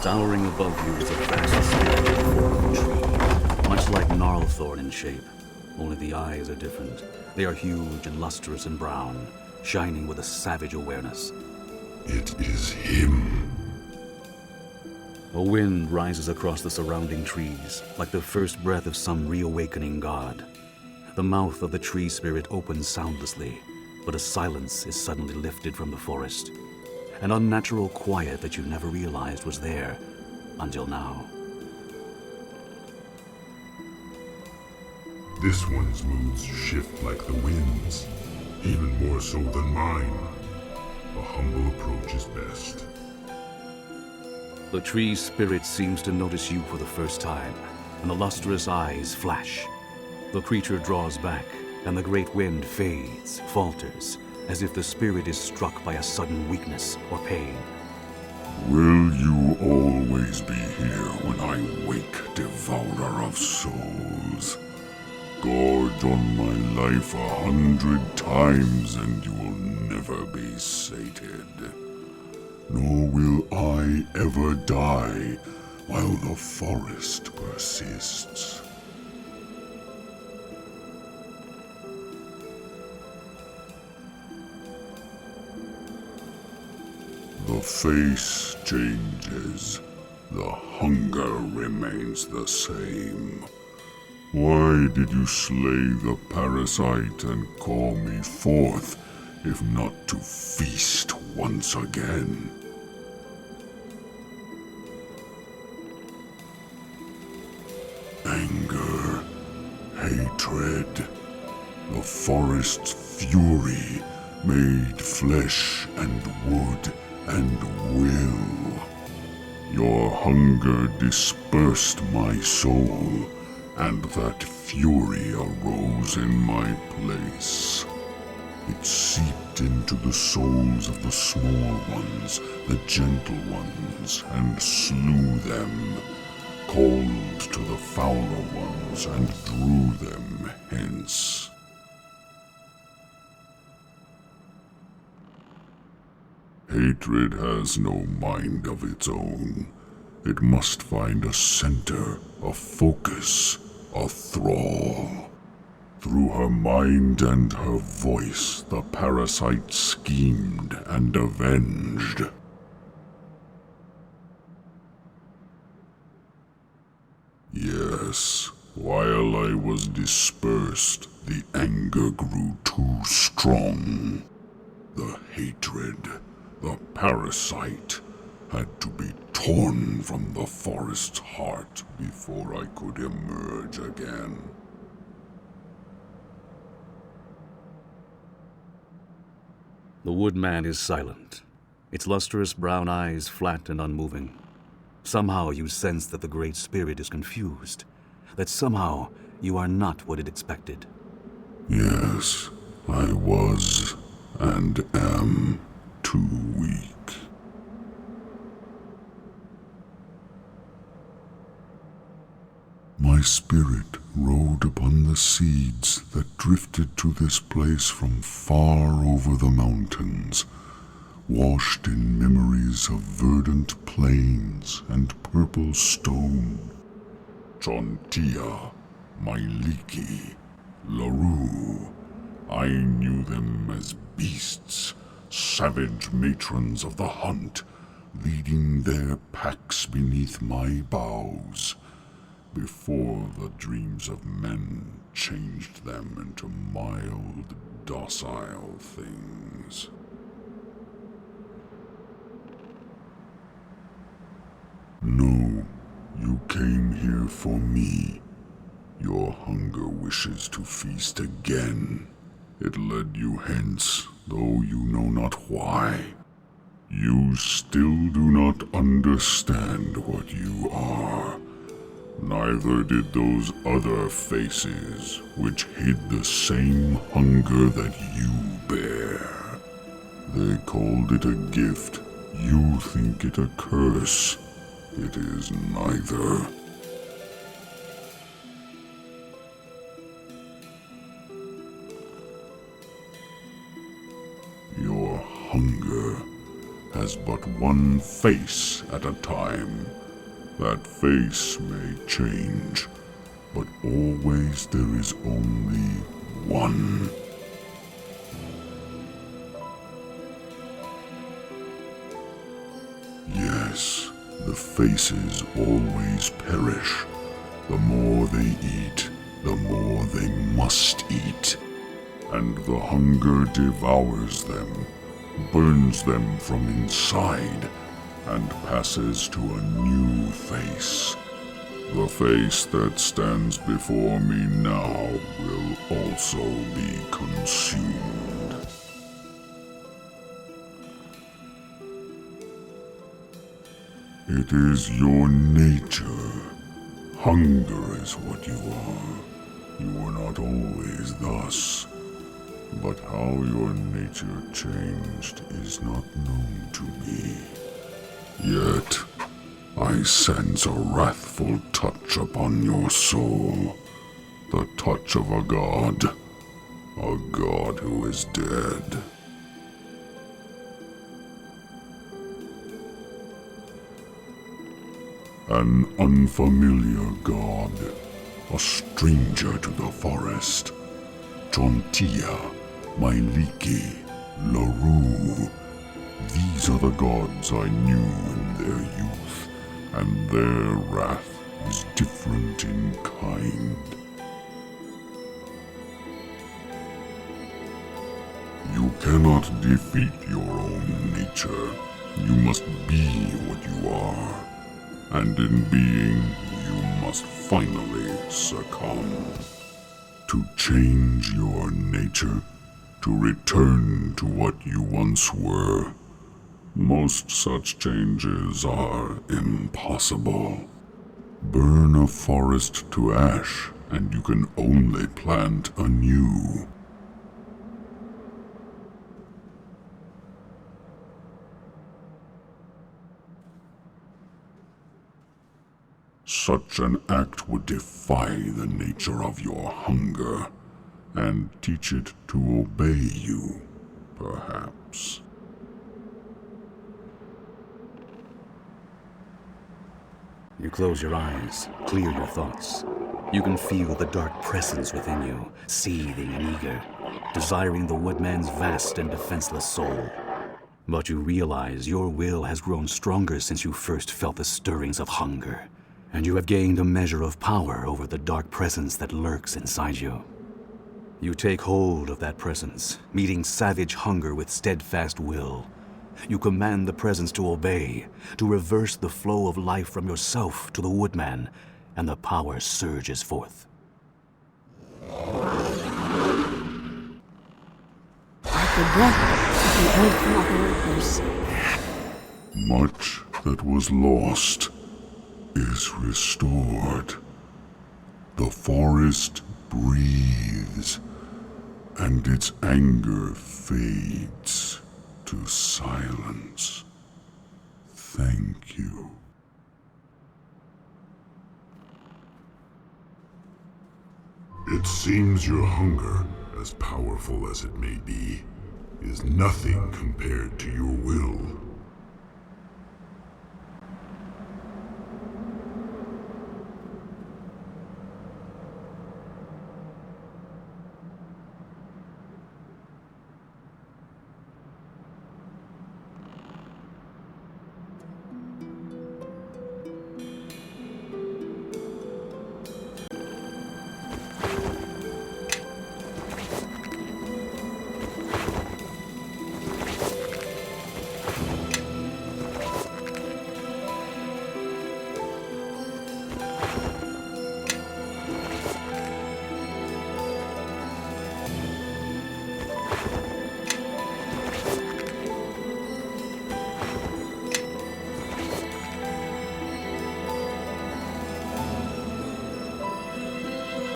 Towering above you is a vast spirit-formed tree, much like gnarlthorn in shape. Only the eyes are different. They are huge and lustrous and brown, shining with a savage awareness. It is him. A wind rises across the surrounding trees, like the first breath of some reawakening god. The mouth of the tree spirit opens soundlessly, but a silence is suddenly lifted from the forest. An unnatural quiet that you never realized was there until now. This one's moods shift like the winds, even more so than mine. A humble approach is best. The tree spirit seems to notice you for the first time, and the lustrous eyes flash. The creature draws back, and the great wind fades, falters, as if the spirit is struck by a sudden weakness or pain. Will you always be here when I wake, devourer of souls? Gorge on my life 100 times and you will never be sated. Nor will I ever die while the forest persists. The face changes. The hunger remains the same. Why did you slay the parasite and call me forth, if not to feast once again? Anger, hatred, the forest's fury made flesh and wood and will. Your hunger dispersed my soul, and that fury arose in my place. It seeped into the souls of the small ones, the gentle ones, and slew them, called to the fouler ones, and drew them hence. Hatred has no mind of its own. It must find a center, a focus, a thrall. Through her mind and her voice, the parasite schemed and avenged. Yes, while I was dispersed, the anger grew too strong. The hatred, the parasite, had to be torn from the forest's heart before I could emerge again. The woodman is silent, its lustrous brown eyes flat and unmoving. Somehow you sense that the Great Spirit is confused, that somehow you are not what it expected. Yes, I was and am too weak. My spirit rode upon the seeds that drifted to this place from far over the mountains, washed in memories of verdant plains and purple stone. Chontia, Mailiki, Larue, I knew them as beasts, savage matrons of the hunt, leading their packs beneath my boughs, before the dreams of men changed them into mild, docile things. No, you came here for me. Your hunger wishes to feast again. It led you hence, though you know not why. You still do not understand what you are. Neither did those other faces, which hid the same hunger that you bear. They called it a gift. You think it a curse. It is neither. Your hunger has but one face at a time. That face may change, but always there is only one. Yes, the faces always perish. The more they eat, the more they must eat. And the hunger devours them, burns them from inside, and passes to a new face. The face that stands before me now will also be consumed. It is your nature. Hunger is what you are. You were not always thus. But how your nature changed is not known to me. Yet, I sense a wrathful touch upon your soul. The touch of a god who is dead. An unfamiliar god, a stranger to the forest. Jontia, Myliki, LaRue. These are the gods I knew in their youth, and their wrath is different in kind. You cannot defeat your own nature. You must be what you are. And in being, you must finally succumb. To change your nature, to return to what you once were. Most such changes are impossible. Burn a forest to ash, and you can only plant anew. Such an act would defy the nature of your hunger, and teach it to obey you, perhaps. You close your eyes, clear your thoughts. You can feel the dark presence within you, seething and eager, desiring the woodman's vast and defenseless soul. But you realize your will has grown stronger since you first felt the stirrings of hunger, and you have gained a measure of power over the dark presence that lurks inside you. You take hold of that presence, meeting savage hunger with steadfast will. You command the presence to obey, to reverse the flow of life from yourself to the woodman, and the power surges forth. Like the breath of the Earth Mother herself. Much that was lost is restored. The forest breathes, and its anger fades to silence. Thank you. It seems your hunger, as powerful as it may be, is nothing compared to your will.